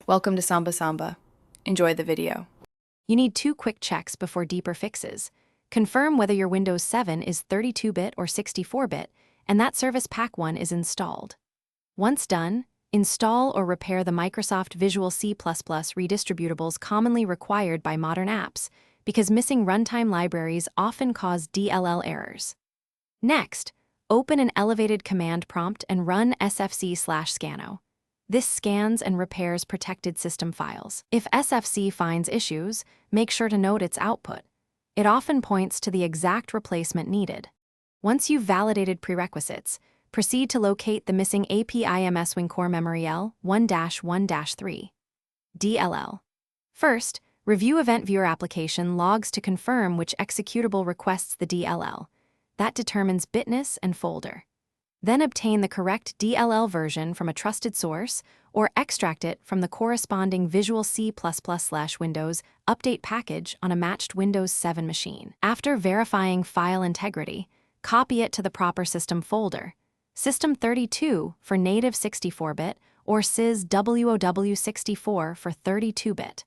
Welcome to Samba Samba. Enjoy the video. You need 2 quick checks before deeper fixes. Confirm whether your Windows 7 is 32-bit or 64-bit, and that Service Pack 1 is installed. Once done, install or repair the Microsoft Visual C++ redistributables commonly required by modern apps, because missing runtime libraries often cause DLL errors. Next, open an elevated command prompt and run sfc/scano. This scans and repairs protected system files. If SFC finds issues, make sure to note its output. It often points to the exact replacement needed. Once you've validated prerequisites, proceed to locate the missing Api-ms-win-core-memory-l1-1-3.dll. First, review Event Viewer application logs to confirm which executable requests the DLL. That determines bitness and folder. Then obtain the correct DLL version from a trusted source or extract it from the corresponding Visual C++/Windows update package on a matched Windows 7 machine. After verifying file integrity, copy it to the proper system folder, System32 for native 64-bit or SysWoW64 for 32-bit.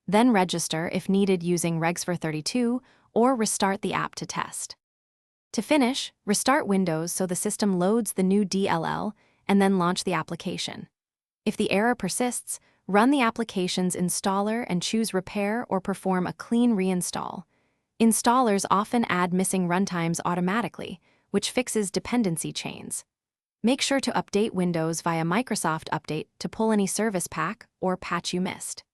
Then register if needed using regsfor32 or restart the app to test. To finish, restart Windows so the system loads the new DLL and then launch the application. If the error persists, run the application's installer and choose Repair or perform a clean reinstall. Installers often add missing runtimes automatically, which fixes dependency chains. Make sure to update Windows via Microsoft Update to pull any service pack or patch you missed.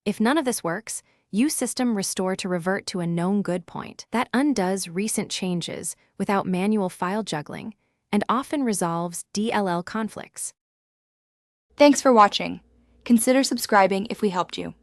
If none of this works, use System Restore to revert to a known good point. That undoes recent changes without manual file juggling and often resolves DLL conflicts. Thanks for watching. Consider subscribing if we helped you.